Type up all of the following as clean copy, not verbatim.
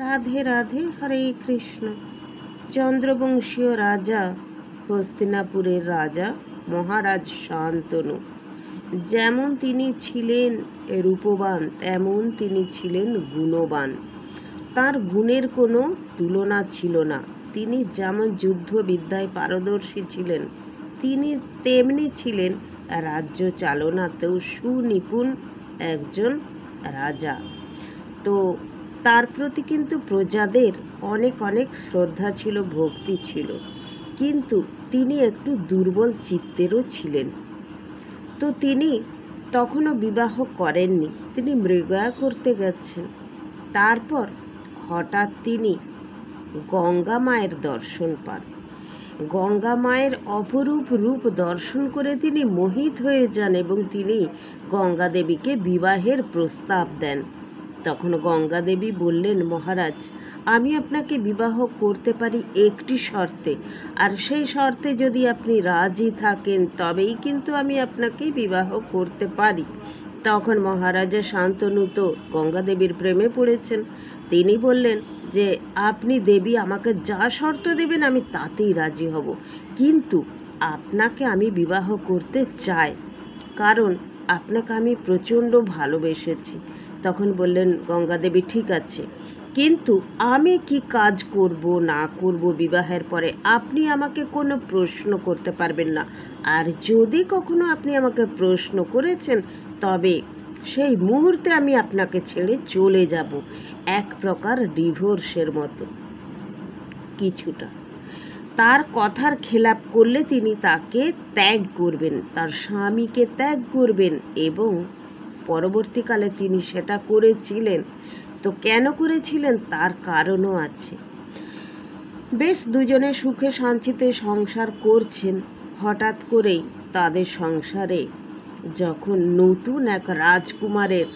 রাধে রাধে, হরে কৃষ্ণ। চন্দ্রবংশীয় রাজা, হস্তিনাপুরের রাজা মহারাজ শান্তনু, যেমন তিনি ছিলেন রূপবান, তেমন তিনি ছিলেন গুণবান। তার গুণের কোনো তুলনা ছিল না। তিনি যেমন যুদ্ধবিদ্যায় পারদর্শী ছিলেন, তিনি তেমনি ছিলেন রাজ্য চালনাতেও সুনিপুণ একজন রাজা। তো তার প্রতি কিন্তু প্রজাদের অনেক অনেক শ্রদ্ধা ছিল, ভক্তি ছিল, কিন্তু তিনি একটু দুর্বল চিত্তেরও ছিলেন। তো তিনি তখনও বিবাহ করেননি, তিনি মৃগয়া করতে গেছেন। তারপর হঠাৎ তিনি গঙ্গা মায়ের দর্শন পান। গঙ্গা মায়ের অপরূপ রূপ দর্শন করে তিনি মোহিত হয়ে যান এবং তিনি গঙ্গা দেবীকে বিবাহের প্রস্তাব দেন। তখন গঙ্গা দেবী বললেন, মহারাজ, আমি আপনাকে বিবাহ করতে পারি একটি শর্তে, আর সেই শর্তে যদি আপনি রাজি থাকেন তবেই কিন্তু আমি আপনাকে বিবাহ করতে পারি। তখন মহারাজা শান্তনু তো গঙ্গা দেবীর প্রেমে পড়েছেন। তিনি বললেন যে আপনি দেবী আমাকে যা শর্ত দেবেন আমি তাতেই রাজি হব, কিন্তু আপনাকে আমি বিবাহ করতে চাই, কারণ আপনাকে আমি প্রচণ্ড ভালোবেসেছি। তখন বললেন গঙ্গা দেবী, ঠিক আছে, কিন্তু আমি কি কাজ করব না করব বিবাহের পরে আপনি আমাকে কোনো প্রশ্ন করতে পারবেন না, আর যদি কখনো আপনি আমাকে প্রশ্ন করেছেন তবে সেই মুহূর্তে আমি আপনাকে ছেড়ে চলে যাব, এক প্রকার ডিভোর্সের মতো কিছুটা। তার কথার খেলাপ করলে তিনি তাকে ত্যাগ করবেন, তার স্বামীকে ত্যাগ করবেন, এবং পরবর্তীকালে তিনি সেটা করেছিলেন। তো কেন করেছিলেন তার কারণও আছে। বেশ দুজনে সুখে শান্তিতে সংসার করছেন। হঠাৎ করেই তাদের সংসারে যখন নতুন এক রাজকুমারের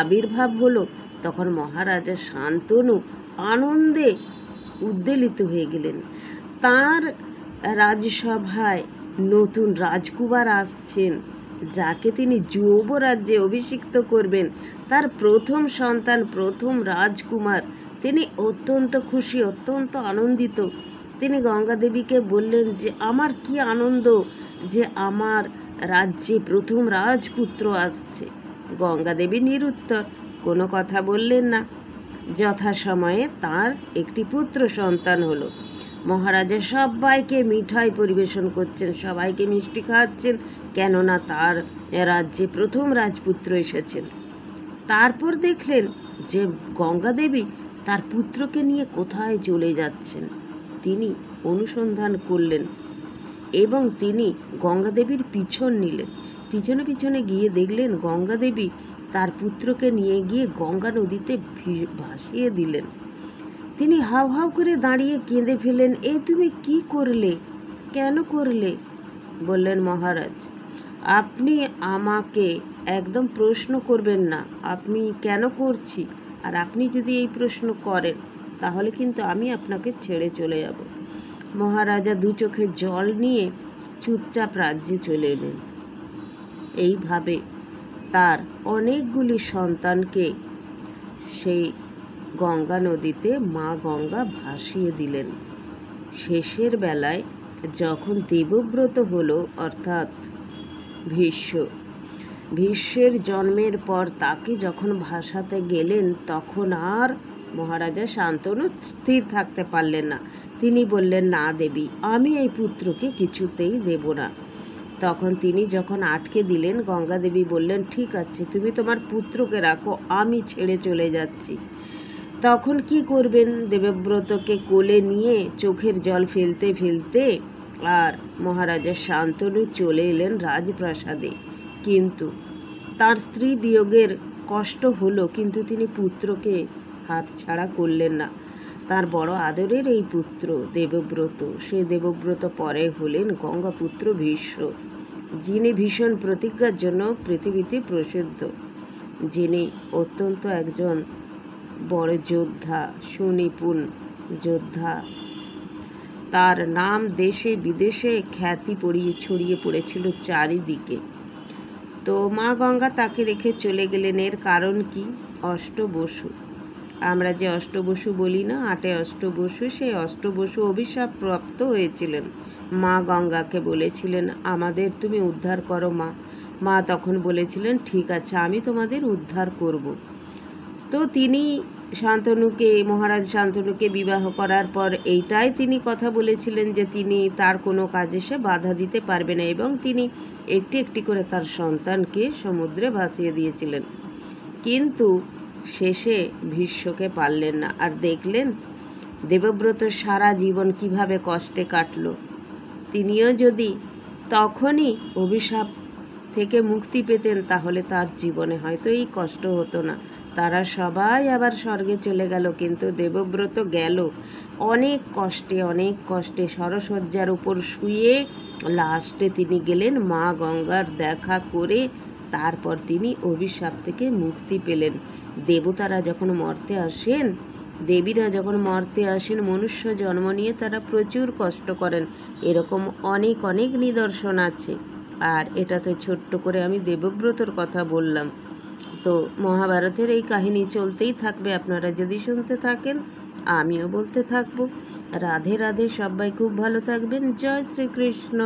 আবির্ভাব হলো, তখন মহারাজা শান্তনু আনন্দে উদ্বেলিত হয়ে গেলেন। তার রাজসভায় নতুন রাজকুমার আসছেন, যাকে তিনি যুবরাজ্যে অভিষিক্ত করবেন, তার প্রথম সন্তান, প্রথম রাজকুমার। তিনি অত্যন্ত খুশি, অত্যন্ত আনন্দিত। তিনি গঙ্গা দেবীকে বললেন যে আমার কি আনন্দ যে আমার রাজ্যে প্রথম রাজপুত্র আসছে। গঙ্গা দেবী নিরুত্তর, কোনো কথা বললেন না। যথাসময়ে তার একটি পুত্র সন্তান হলো। মহারাজা সবাইকে মিঠাই পরিবেশন করছেন, সবাইকে মিষ্টি খাওয়াচ্ছেন, কেননা তার রাজ্যে প্রথম রাজপুত্র এসেছেন। তারপর দেখলেন যে গঙ্গা দেবী তার পুত্রকে নিয়ে কোথায় চলে যাচ্ছেন। তিনি অনুসন্ধান করলেন এবং তিনি গঙ্গা দেবীর পিছন নিলেন। পিছনে পিছনে গিয়ে দেখলেন গঙ্গা দেবী তার পুত্রকে নিয়ে গিয়ে গঙ্গা নদীতে ভাসিয়ে দিলেন। তিনি হাউ হাউ করে দাঁড়িয়ে কেঁদে ফেলেন, এ তুমি কি করলে, কেন করলে? বললেন, মহারাজ, আপনি আমাকে একদম প্রশ্ন করবেন না, আপনি কেন করছি, আর আপনি যদি এই প্রশ্ন করেন তাহলে কিন্তু আমি আপনাকে ছেড়ে চলে যাব। মহারাজা দু চোখে জল নিয়ে চুপচাপ রাজ্যে চলে এলেন। এইভাবে তার অনেকগুলি সন্তানকে সেই গঙ্গা নদীতে মা গঙ্গা ভাসিয়ে দিলেন। শেষের বেলায় যখন দেবব্রত হলো, অর্থাৎ ভীষ্মের জন্মের পর তাকে যখন ভাসাতে গেলেন, তখন আর মহারাজা শান্তনু স্থির থাকতে পারলেন না। তিনি বললেন, না দেবী, আমি এই পুত্রকে কিছুতেই দেব না। তখন তিনি যখন আটকে দিলেন, গঙ্গা দেবী বললেন, ঠিক আছে, তুমি তোমার পুত্রকে রাখো, আমি ছেড়ে চলে যাচ্ছি। তখন কি করবেন? দেবব্রতকে কোলে নিয়ে চোখের জল ফেলতে ফেলতে আর মহারাজা শান্তনু চলে এলেন রাজপ্রাসাদে। কিন্তু তার স্ত্রী বিয়োগের কষ্ট হলো, কিন্তু তিনি পুত্রকে হাতছাড়া করলেন না। তার বড় আদরের এই পুত্র দেবব্রত, সে দেবব্রত পরে হলেন গঙ্গাপুত্র ভীষ্ম, যিনি ভীষণ প্রতিজ্ঞার জন্য পৃথিবীতে প্রসিদ্ধ, যিনি অত্যন্ত একজন বড় যোদ্ধা, সুনিপুণ যোদ্ধা। তার নাম দেশে বিদেশে খ্যাতি ছড়িয়ে পড়েছিল চারিদিকে। তো মা গঙ্গা তাকে রেখে চলে গেলেন। এর কারণ কি? অষ্টবসু। আমরা যে অষ্টবসু বলি না, 8 অষ্টবসু, সেই অষ্টবসু অভিশাপ প্রাপ্ত হয়েছিলেন। মা গঙ্গাকে বলেছিলেন, আমাদের তুমি উদ্ধার করো মা। মা তখন বলেছিলেন, ঠিক আছে, আমি তোমাদের উদ্ধার করব। তো তিনি মহারাজ শান্তনুকে বিবাহ করার পর এইটাই তিনি কথা বলেছিলেন যে তিনি তার কোনো কাজে সে বাধা দিতে পারবে না, এবং তিনি একটি একটি করে তার সন্তানকে সমুদ্রে ভাসিয়ে দিয়েছিলেন। কিন্তু শেষে ভীষ্মকে পারলেন না। আর দেখলেন দেবব্রত সারা জীবন কিভাবে কষ্টে কাটল। তিনিও যদি তখনই অভিশাপ থেকে মুক্তি পেতেন তাহলে তার জীবনে হয়তো এই কষ্ট হতো না। তারা সবাই আবার স্বর্গে চলে গেল, কিন্তু দেবব্রত গেল অনেক কষ্টে সরসজ্জার উপর শুয়ে। লাস্টে তিনি গেলেন মা গঙ্গার দেখা করে, তারপর তিনি অভিশাপ থেকে মুক্তি পেলেন। দেবতারা যখন মর্তে আসেন, দেবীরা যখন মর্তে আসেন মনুষ্য জন্ম নিয়ে, তারা প্রচুর কষ্ট করেন। এরকম অনেক নিদর্শন আছে। আর এটা তো ছোট্ট করে আমি দেবব্রতর কথা বললাম। তো মহাভারতের এই কাহিনী চলতেই থাকবে, আপনারা যদি শুনতে থাকেন, আমিও বলতে থাকবো। রাধে রাধে, সবাই খুব ভালো থাকবেন। জয় শ্রীকৃষ্ণ।